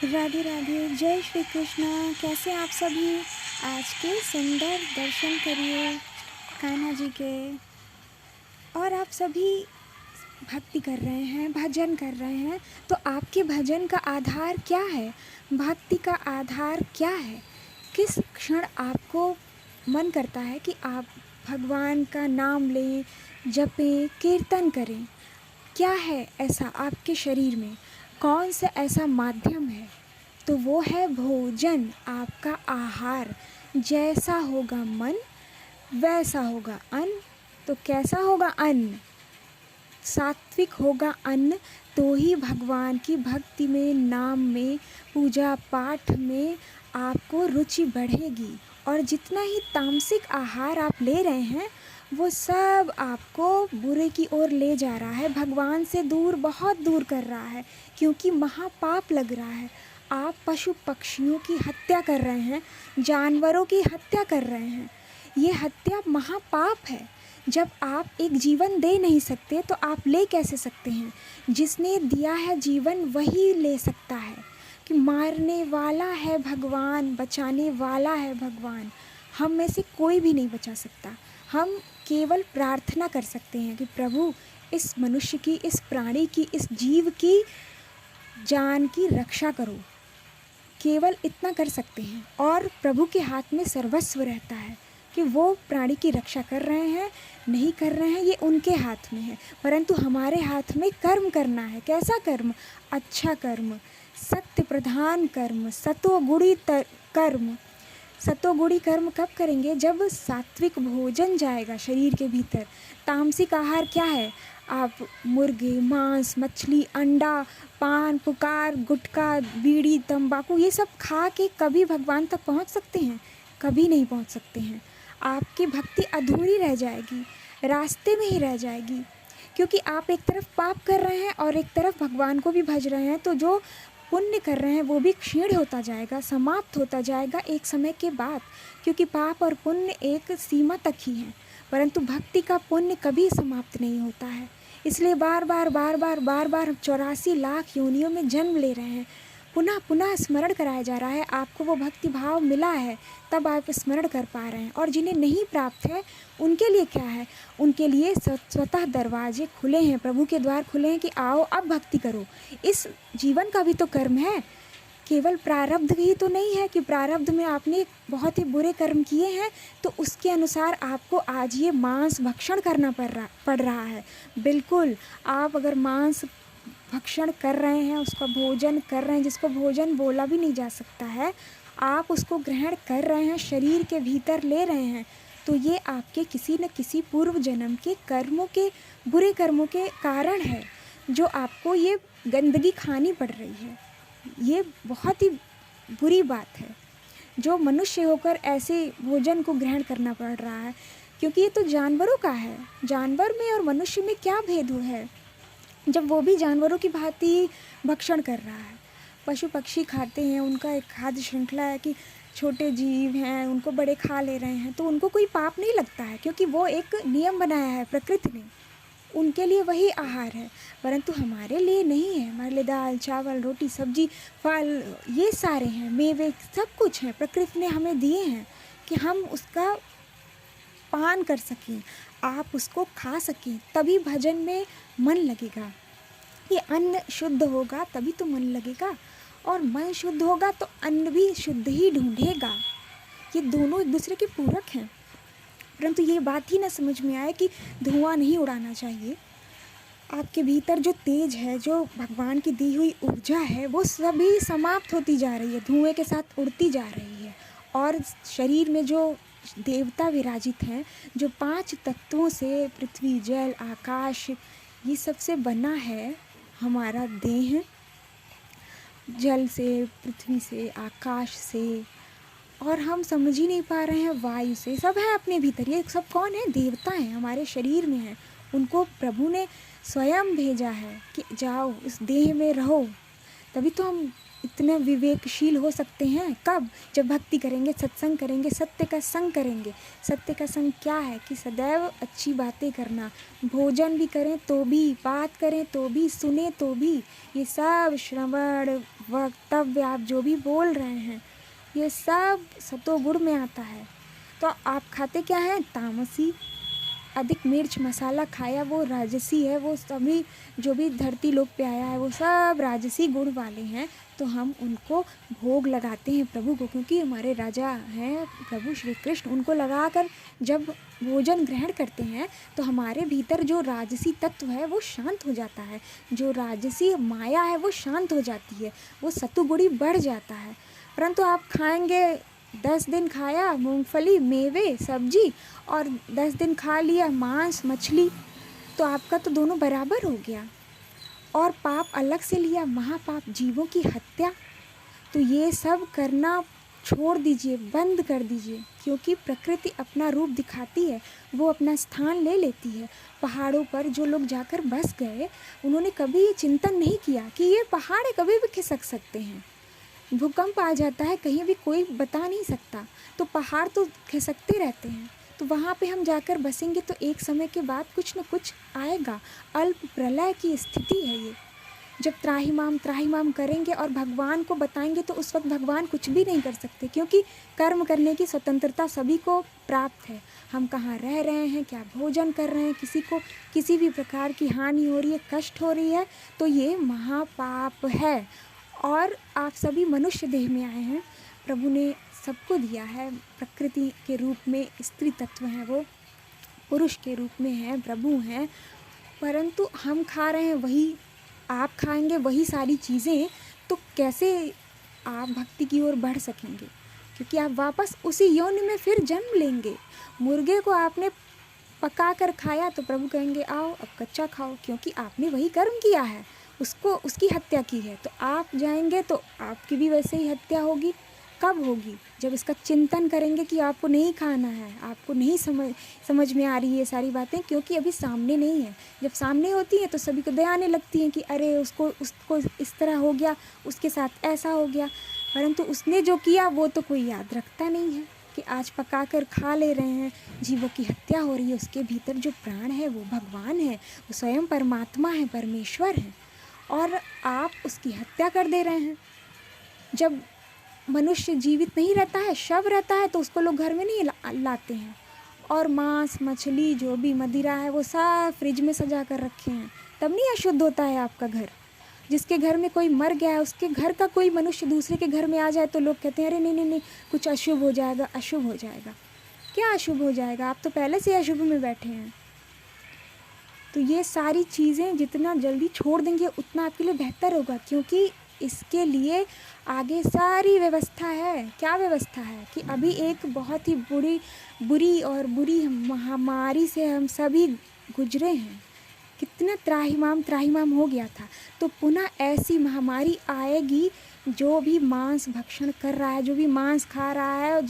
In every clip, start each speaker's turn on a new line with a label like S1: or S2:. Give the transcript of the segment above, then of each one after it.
S1: राधे राधे, जय श्री कृष्णा। कैसे आप सभी? आज के सुंदर दर्शन करिए कान्हा जी के। और आप सभी भक्ति कर रहे हैं, भजन कर रहे हैं, तो आपके भजन का आधार क्या है? भक्ति का आधार क्या है? किस क्षण आपको मन करता है कि आप भगवान का नाम लें, जपें, कीर्तन करें? क्या है ऐसा आपके शरीर में? कौन सा ऐसा माध्यम है? तो वो है भोजन, आपका आहार। जैसा होगा मन वैसा होगा अन्न। तो कैसा होगा अन्न? सात्विक होगा अन्न, तो ही भगवान की भक्ति में, नाम में, पूजा पाठ में आपको रुचि बढ़ेगी। और जितना ही तामसिक आहार आप ले रहे हैं वो सब आपको बुरे की ओर ले जा रहा है, भगवान से दूर, बहुत दूर कर रहा है, क्योंकि महापाप लग रहा है। आप पशु पक्षियों की हत्या कर रहे हैं, जानवरों की हत्या कर रहे हैं। ये हत्या महापाप है। जब आप एक जीवन दे नहीं सकते तो आप ले कैसे सकते हैं? जिसने दिया है जीवन वही ले सकता है। कि मारने वाला है भगवान, बचाने वाला है भगवान। हम में से कोई भी नहीं बचा सकता। हम केवल प्रार्थना कर सकते हैं कि प्रभु इस मनुष्य की, इस प्राणी की, इस जीव की जान की रक्षा करो। केवल इतना कर सकते हैं। और प्रभु के हाथ में सर्वस्व रहता है कि वो प्राणी की रक्षा कर रहे हैं, नहीं कर रहे हैं, ये उनके हाथ में है। परंतु हमारे हाथ में कर्म करना है। कैसा कर्म? अच्छा कर्म, सत्य प्रधान कर्म, सतोगुणी कर्म। सतोगुणी कर्म कब करेंगे? जब सात्विक भोजन जाएगा शरीर के भीतर। तामसिक आहार क्या है? आप मुर्गे, मांस, मछली, अंडा, पान, पुकार, गुटखा, बीड़ी, तंबाकू, ये सब खा के कभी भगवान तक पहुंच सकते हैं? कभी नहीं पहुंच सकते हैं। आपकी भक्ति अधूरी रह जाएगी, रास्ते में ही रह जाएगी। क्योंकि आप एक तरफ पाप कर रहे हैं और एक तरफ भगवान को भी भज रहे हैं। तो जो पुण्य कर रहे हैं वो भी क्षीण होता जाएगा, समाप्त होता जाएगा एक समय के बाद। क्योंकि पाप और पुण्य एक सीमा तक ही है, परंतु भक्ति का पुण्य कभी समाप्त नहीं होता है। इसलिए बार बार बार बार बार बार 84 लाख योनियों में जन्म ले रहे हैं। पुनः पुनः स्मरण कराया जा रहा है। आपको वो भक्ति भाव मिला है तब आप स्मरण कर पा रहे हैं। और जिन्हें नहीं प्राप्त है उनके लिए क्या है? उनके लिए स्वतः दरवाजे खुले हैं, प्रभु के द्वार खुले हैं कि आओ अब भक्ति करो। इस जीवन का भी तो कर्म है, केवल प्रारब्ध ही तो नहीं है कि प्रारब्ध में आपने बहुत ही बुरे कर्म किए हैं तो उसके अनुसार आपको आज ये मांस भक्षण करना पड़ रहा है। बिल्कुल, आप अगर मांस भक्षण कर रहे हैं, उसका भोजन कर रहे हैं, जिसको भोजन बोला भी नहीं जा सकता है, आप उसको ग्रहण कर रहे हैं, शरीर के भीतर ले रहे हैं, तो ये आपके किसी न किसी पूर्व जन्म के कर्मों के, बुरे कर्मों के कारण है जो आपको ये गंदगी खानी पड़ रही है। ये बहुत ही बुरी बात है जो मनुष्य होकर ऐसे भोजन को ग्रहण करना पड़ रहा है, क्योंकि ये तो जानवरों का है। जानवर में और मनुष्य में क्या भेद है जब वो भी जानवरों की भांति भक्षण कर रहा है? पशु पक्षी खाते हैं, उनका एक खाद्य श्रृंखला है कि छोटे जीव हैं उनको बड़े खा ले रहे हैं, तो उनको कोई पाप नहीं लगता है, क्योंकि वो एक नियम बनाया है प्रकृति ने, उनके लिए वही आहार है। परंतु हमारे लिए नहीं है। हमारे लिए दाल, चावल, रोटी, सब्जी, फल, ये सारे हैं, मेवे, सब कुछ है, प्रकृति ने हमें दिए हैं कि हम उसका पान कर सकें, आप उसको खा सकें, तभी भजन में मन लगेगा। ये अन्न शुद्ध होगा तभी तो मन लगेगा, और मन शुद्ध होगा तो अन्न भी शुद्ध ही ढूंढेगा। ये दोनों एक दूसरे के पूरक हैं। परंतु ये बात ही ना समझ में आए कि धुआं नहीं उड़ाना चाहिए। आपके भीतर जो तेज है, जो भगवान की दी हुई ऊर्जा है, वो सभी समाप्त होती जा रही है, धुएं के साथ उड़ती जा रही है। और शरीर में जो देवता विराजित हैं, जो 5 तत्वों से, पृथ्वी, जल, आकाश, ये सबसे बना है हमारा देह। जल से, पृथ्वी से, आकाश से, और हम समझ ही नहीं पा रहे हैं, वायु से, सब है अपने भीतर। ये सब कौन है? देवता हैं, हमारे शरीर में हैं। उनको प्रभु ने स्वयं भेजा है कि जाओ इस देह में रहो, तभी तो हम इतने विवेकशील हो सकते हैं। कब? जब भक्ति करेंगे, सत्संग करेंगे, सत्य का संग करेंगे। सत्य का संग क्या है कि सदैव अच्छी बातें करना, भोजन भी करें तो भी, बात करें तो भी, सुने तो भी, ये सब श्रवण वक्तव्य आप जो भी बोल रहे हैं ये सब सतोगुण में आता है। तो आप खाते क्या हैं? तामसी। अधिक मिर्च मसाला खाया वो राजसी है। वो सभी जो भी धरती लोक पे आया है वो सब राजसी गुण वाले हैं। तो हम उनको भोग लगाते हैं प्रभु को, क्योंकि हमारे राजा हैं प्रभु श्री कृष्ण। उनको लगाकर जब भोजन ग्रहण करते हैं तो हमारे भीतर जो राजसी तत्व है वो शांत हो जाता है, जो राजसी माया है वो शांत हो जाती है, वो सतुगुणी बढ़ जाता है। परंतु आप खाएंगे, 10 दिन खाया मूंगफली, मेवे, सब्जी, और 10 दिन खा लिया मांस, मछली, तो आपका तो दोनों बराबर हो गया। और पाप अलग से लिया, महापाप, जीवों की हत्या। तो ये सब करना छोड़ दीजिए, बंद कर दीजिए, क्योंकि प्रकृति अपना रूप दिखाती है, वो अपना स्थान ले लेती है। पहाड़ों पर जो लोग जाकर बस गए उन्होंने कभी ये चिंतन नहीं किया कि ये पहाड़ कभी भी खिसक सकते हैं, भूकंप आ जाता है कहीं भी, कोई बता नहीं सकता। तो पहाड़ तो खिसकते रहते हैं। तो वहाँ पे हम जाकर बसेंगे तो एक समय के बाद कुछ न कुछ आएगा। अल्प प्रलय की स्थिति है ये। जब त्राहिमाम करेंगे और भगवान को बताएंगे तो उस वक्त भगवान कुछ भी नहीं कर सकते, क्योंकि कर्म करने की स्वतंत्रता सभी को प्राप्त है। हम कहाँ रह रहे हैं, क्या भोजन कर रहे हैं, किसी को किसी भी प्रकार की हानि हो रही है, कष्ट हो रही है, तो ये महापाप है। और आप सभी मनुष्य देह में आए हैं, प्रभु ने सबको दिया है। प्रकृति के रूप में स्त्री तत्व हैं, वो पुरुष के रूप में हैं, प्रभु हैं। परंतु हम खा रहे हैं वही, आप खाएंगे वही सारी चीज़ें, तो कैसे आप भक्ति की ओर बढ़ सकेंगे? क्योंकि आप वापस उसी योनि में फिर जन्म लेंगे। मुर्गे को आपने पका कर खाया तो प्रभु कहेंगे आओ अब कच्चा खाओ, क्योंकि आपने वही कर्म किया है, उसको उसकी हत्या की है। तो आप जाएंगे तो आपकी भी वैसे ही हत्या होगी। कब होगी? जब इसका चिंतन करेंगे कि आपको नहीं खाना है, आपको नहीं समझ में आ रही है ये सारी बातें, क्योंकि अभी सामने नहीं है। जब सामने होती है तो सभी को दया आने लगती है कि अरे उसको इस तरह हो गया, उसके साथ ऐसा हो गया। परंतु उसने जो किया वो तो कोई याद रखता नहीं है कि आज पका कर खा ले रहे हैं, जीवों की हत्या हो रही है। उसके भीतर जो प्राण है वो भगवान है, वो स्वयं परमात्मा है, परमेश्वर है, और आप उसकी हत्या कर दे रहे हैं। जब मनुष्य जीवित नहीं रहता है, शव रहता है, तो उसको लोग घर में नहीं लाते हैं, और मांस मछली जो भी मदिरा है वो सब फ्रिज में सजा कर रखे हैं। तब नहीं अशुद्ध होता है आपका घर। जिसके घर में कोई मर गया है, उसके घर का कोई मनुष्य दूसरे के घर में आ जाए तो लोग कहते हैं अरे नहीं नहीं नहीं, कुछ अशुभ हो जाएगा, अशुभ हो जाएगा। क्या अशुभ हो जाएगा? आप तो पहले से अशुभ में बैठे हैं। तो ये सारी चीज़ें जितना जल्दी छोड़ देंगे उतना आपके लिए बेहतर होगा, क्योंकि इसके लिए आगे सारी व्यवस्था है। क्या व्यवस्था है कि अभी एक बहुत ही बुरी महामारी से हम सभी गुजरे हैं। कितना त्राहिमाम हो गया था। तो पुनः ऐसी महामारी आएगी। जो भी मांस भक्षण कर रहा है, जो भी मांस खा रहा है और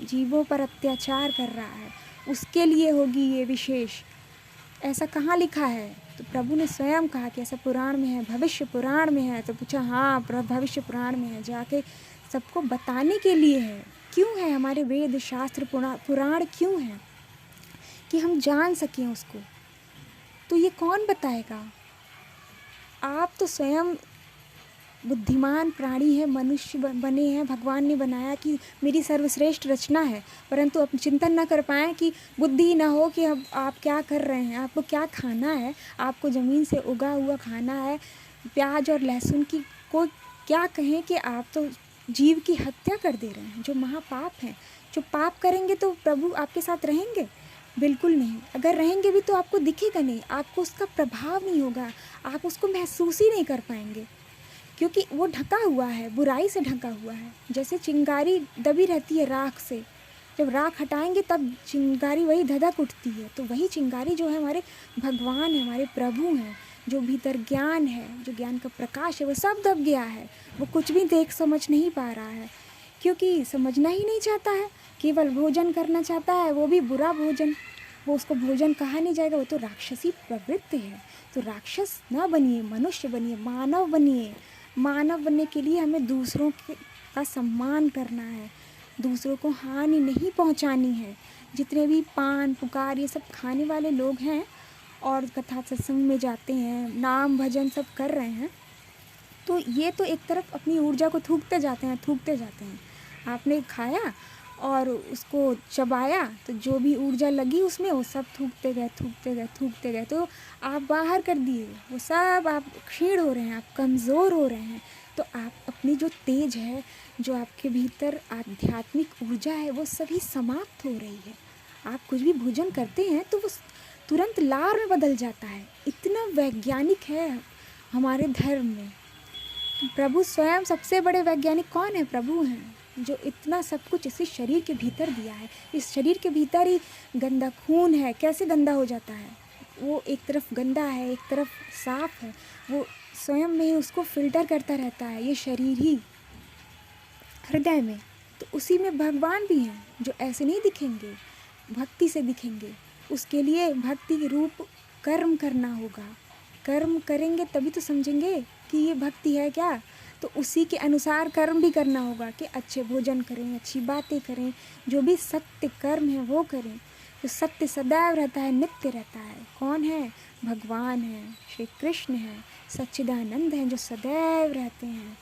S1: जीवों पर अत्याचार कर रहा है, उसके लिए होगी ये विशेष। ऐसा कहाँ लिखा है? तो प्रभु ने स्वयं कहा कि ऐसा पुराण में है, भविष्य पुराण में है। तो पूछा हाँ भविष्य पुराण में है, जाके सबको बताने के लिए है। क्यों है हमारे वेद शास्त्र पुराण क्यों है? कि हम जान सकें उसको। तो ये कौन बताएगा? आप तो स्वयं बुद्धिमान प्राणी है, मनुष्य बने हैं, भगवान ने बनाया कि मेरी सर्वश्रेष्ठ रचना है, परंतु आप चिंतन ना कर पाएँ कि बुद्धि ना हो कि अब आप क्या कर रहे हैं, आपको क्या खाना है। आपको ज़मीन से उगा हुआ खाना है, प्याज और लहसुन की को क्या कहें कि आप तो जीव की हत्या कर दे रहे हैं, जो महापाप हैं। जो पाप करेंगे तो प्रभु आपके साथ रहेंगे? बिल्कुल नहीं। अगर रहेंगे भी तो आपको दिखेगा नहीं, आपको उसका प्रभाव नहीं होगा, आप उसको महसूस ही नहीं कर पाएंगे, क्योंकि वो ढका हुआ है, बुराई से ढका हुआ है। जैसे चिंगारी दबी रहती है राख से, जब राख हटाएंगे तब चिंगारी वही धधक उठती है। तो वही चिंगारी जो है हमारे भगवान है, हमारे प्रभु हैं। जो भीतर ज्ञान है, जो ज्ञान का प्रकाश है, वो सब दब गया है। वो कुछ भी देख समझ नहीं पा रहा है, क्योंकि समझना ही नहीं चाहता है, केवल भोजन करना चाहता है, वो भी बुरा भोजन। वो उसको भोजन कहा नहीं जाएगा, वो तो राक्षसी प्रवृत्ति है। तो राक्षस ना बनिए, मनुष्य बनिए, मानव बनिए। मानव बनने के लिए हमें दूसरों का सम्मान करना है, दूसरों को हानि नहीं पहुंचानी है। जितने भी पान पुकार ये सब खाने वाले लोग हैं और कथा सत्संग में जाते हैं, नाम भजन सब कर रहे हैं, तो ये तो एक तरफ अपनी ऊर्जा को थूकते जाते हैं। आपने खाया और उसको चबाया तो जो भी ऊर्जा लगी उसमें वो सब थूकते गए तो आप बाहर कर दिए, वो सब आप क्षीण हो रहे हैं, आप कमज़ोर हो रहे हैं। तो आप अपनी जो तेज है, जो आपके भीतर आध्यात्मिक ऊर्जा है, वो सभी समाप्त हो रही है। आप कुछ भी भोजन करते हैं तो वो तुरंत लार में बदल जाता है। इतना वैज्ञानिक है हमारे धर्म में। प्रभु स्वयं सबसे बड़े वैज्ञानिक कौन है? प्रभु हैं, जो इतना सब कुछ इसी शरीर के भीतर दिया है। इस शरीर के भीतर ही गंदा खून है, कैसे गंदा हो जाता है? वो एक तरफ गंदा है, एक तरफ साफ है, वो स्वयं में ही उसको फिल्टर करता रहता है, ये शरीर ही हृदय में। तो उसी में भगवान भी हैं, जो ऐसे नहीं दिखेंगे, भक्ति से दिखेंगे। उसके लिए भक्ति के रूप कर्म करना होगा। कर्म करेंगे तभी तो समझेंगे कि ये भक्ति है क्या। तो उसी के अनुसार कर्म भी करना होगा कि अच्छे भोजन करें, अच्छी बातें करें, जो भी सत्य कर्म है वो करें। तो सत्य सदैव रहता है, नित्य रहता है। कौन है? भगवान है, श्री कृष्ण है, सच्चिदानंद हैं, जो सदैव रहते हैं।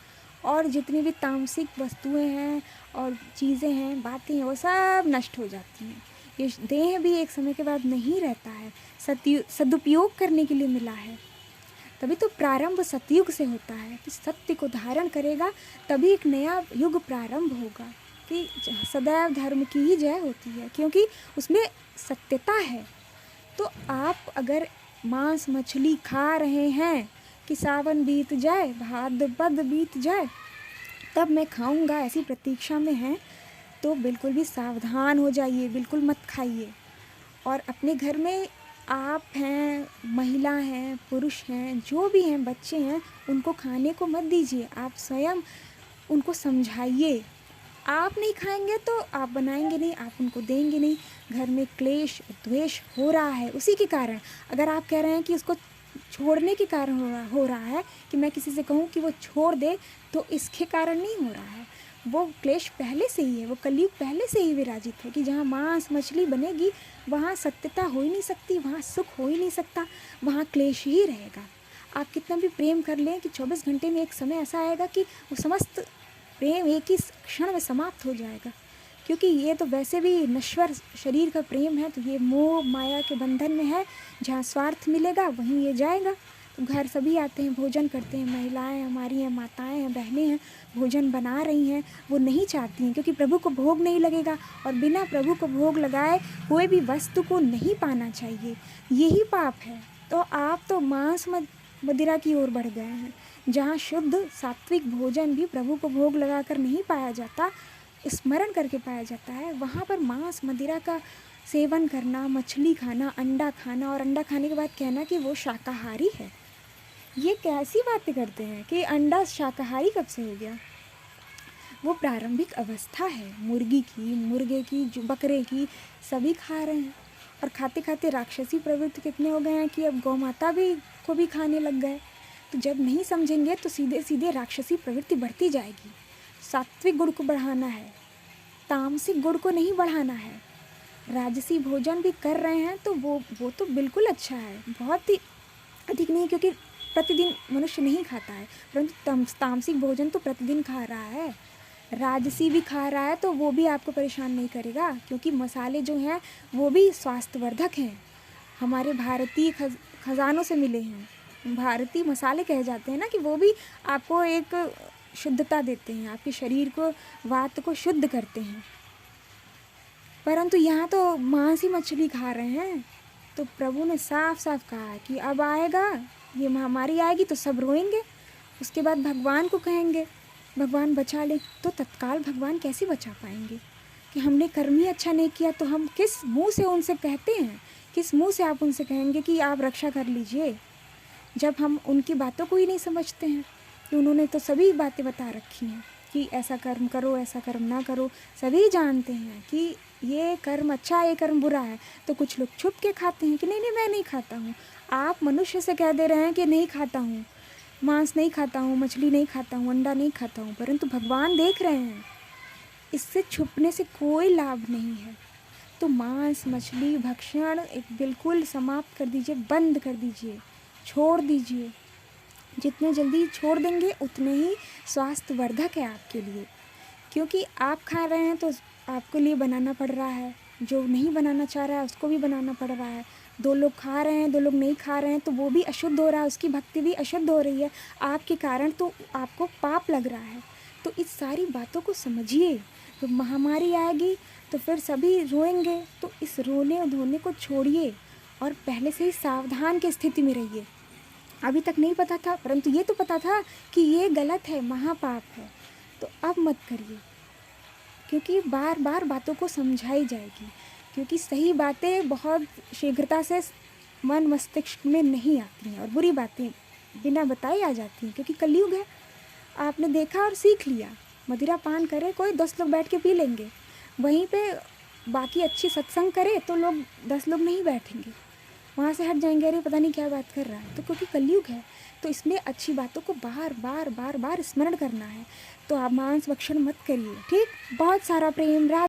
S1: और जितनी भी तामसिक वस्तुएं हैं और चीज़ें हैं, बातें हैं, वो सब नष्ट हो जाती हैं। ये देह भी एक समय के बाद नहीं रहता है, सदुपयोग करने के लिए मिला है। तभी तो प्रारंभ सतयुग से होता है कि सत्य को धारण करेगा तभी एक नया युग प्रारंभ होगा, कि सदैव धर्म की ही जय होती है, क्योंकि उसमें सत्यता है। तो आप अगर मांस मछली खा रहे हैं कि सावन बीत जाए, भाद्रपद बीत जाए तब मैं खाऊंगा, ऐसी प्रतीक्षा में हैं, तो बिल्कुल भी सावधान हो जाइए, बिल्कुल मत खाइए। और अपने घर में आप हैं, महिला हैं, पुरुष हैं, जो भी हैं, बच्चे हैं, उनको खाने को मत दीजिए। आप स्वयं उनको समझाइए। आप नहीं खाएंगे तो आप बनाएंगे नहीं, आप उनको देंगे नहीं। घर में क्लेश द्वेष हो रहा है उसी के कारण। अगर आप कह रहे हैं कि उसको छोड़ने के कारण हो रहा है, कि मैं किसी से कहूँ कि वो छोड़ दे, तो इसके कारण नहीं हो रहा है। वो क्लेश पहले से ही है, वो कलयुग पहले से ही विराजित है कि जहाँ मांस मछली बनेगी वहाँ सत्यता हो ही नहीं सकती, वहाँ सुख हो ही नहीं सकता, वहाँ क्लेश ही रहेगा। आप कितना भी प्रेम कर लें कि 24 घंटे में एक समय ऐसा आएगा कि वो समस्त प्रेम एक ही क्षण में समाप्त हो जाएगा। क्योंकि ये तो वैसे भी नश्वर शरीर का प्रेम है, तो ये मोह माया के बंधन में है। जहाँ स्वार्थ मिलेगा वहीं ये जाएगा। तो घर सभी आते हैं, भोजन करते हैं, महिलाएं हमारी हैं, माताएं हैं, बहनें हैं, भोजन बना रही हैं, वो नहीं चाहती हैं, क्योंकि प्रभु को भोग नहीं लगेगा। और बिना प्रभु को भोग लगाए कोई भी वस्तु को नहीं पाना चाहिए, यही पाप है। तो आप तो मांस मदिरा की ओर बढ़ गए हैं। जहाँ शुद्ध सात्विक भोजन भी प्रभु को भोग लगाकर नहीं पाया जाता, स्मरण करके पाया जाता है, वहाँ पर मांस मदिरा का सेवन करना, मछली खाना, अंडा खाना, और अंडा खाने के बाद कहना कि वो शाकाहारी है। ये कैसी बातें करते हैं कि अंडा शाकाहारी कब से हो गया? वो प्रारंभिक अवस्था है, मुर्गी की, मुर्गे की, जो बकरे की, सभी खा रहे हैं। और खाते खाते राक्षसी प्रवृत्ति कितने हो गए हैं कि अब गौ माता को भी खाने लग गए। तो जब नहीं समझेंगे तो सीधे सीधे राक्षसी प्रवृत्ति बढ़ती जाएगी। सात्विक गुण को बढ़ाना है, तामसिक गुण को नहीं बढ़ाना है। राजसी भोजन भी कर रहे हैं तो वो तो बिल्कुल अच्छा है, बहुत ही अधिक नहीं, क्योंकि प्रतिदिन मनुष्य नहीं खाता है, परंतु तामसिक भोजन तो प्रतिदिन खा रहा है। राजसी भी खा रहा है तो वो भी आपको परेशान नहीं करेगा, क्योंकि मसाले जो हैं वो भी स्वास्थ्यवर्धक हैं, हमारे भारतीय खजानों से मिले हैं। भारतीय मसाले कहे जाते हैं ना, कि वो भी आपको एक शुद्धता देते हैं, आपके शरीर को, वात को शुद्ध करते हैं। परंतु यहाँ तो मांस ही मछली खा रहे हैं। तो प्रभु ने साफ साफ कहा है कि अब आएगा, ये महामारी आएगी तो सब रोएंगे, उसके बाद भगवान को कहेंगे भगवान बचा ले। तो तत्काल भगवान कैसे बचा पाएंगे कि हमने कर्म ही अच्छा नहीं किया? तो हम किस मुंह से उनसे कहते हैं, किस मुंह से आप उनसे कहेंगे कि आप रक्षा कर लीजिए, जब हम उनकी बातों को ही नहीं समझते हैं? कि उन्होंने तो सभी बातें बता रखी हैं कि ऐसा कर्म करो, ऐसा कर्म ना करो। सभी जानते हैं कि ये कर्म अच्छा है, ये कर्म बुरा है। तो कुछ लोग छुप के खाते हैं कि नहीं नहीं मैं नहीं खाता हूँ। आप मनुष्य से कह दे रहे हैं कि नहीं खाता हूँ, मांस नहीं खाता हूँ, मछली नहीं खाता हूँ, अंडा नहीं खाता हूँ, परंतु भगवान देख रहे हैं। इससे छुपने से कोई लाभ नहीं है। तो मांस मछली भक्षण एक बिल्कुल समाप्त कर दीजिए, बंद कर दीजिए, छोड़ दीजिए। जितने जल्दी छोड़ देंगे उतने ही स्वास्थ्यवर्धक है आपके लिए, क्योंकि आप खा रहे हैं तो आपके लिए बनाना पड़ रहा है, जो नहीं बनाना चाह रहा है उसको भी बनाना पड़ रहा है। 2 लोग खा रहे हैं, 2 लोग नहीं खा रहे हैं, तो वो भी अशुद्ध हो रहा है, उसकी भक्ति भी अशुद्ध हो रही है आपके कारण, तो आपको पाप लग रहा है। तो इस सारी बातों को समझिए। तो महामारी आएगी तो फिर सभी रोएंगे, तो इस रोने धोने को छोड़िए और पहले से ही सावधान की स्थिति में रहिए। अभी तक नहीं पता था, परंतु ये तो पता था कि ये गलत है, महापाप है, तो अब मत करिए, क्योंकि बार बार बातों को समझाई जाएगी। क्योंकि सही बातें बहुत शीघ्रता से मन मस्तिष्क में नहीं आती हैं और बुरी बातें बिना बताए आ जाती हैं, क्योंकि कलयुग है। आपने देखा और सीख लिया, मदिरा पान करे कोई 10 लोग बैठ के पी लेंगे, वहीं पे बाकी अच्छी सत्संग करे तो लोग 10 लोग नहीं बैठेंगे, वहाँ से हट जाएंगे, अरे पता नहीं क्या बात कर रहा है। तो क्योंकि कलयुग है, तो इसलिए अच्छी बातों को बार बार बार बार स्मरण करना है। तो आप मांस भक्षण मत करिए, ठीक। बहुत सारा प्रेम। राधे।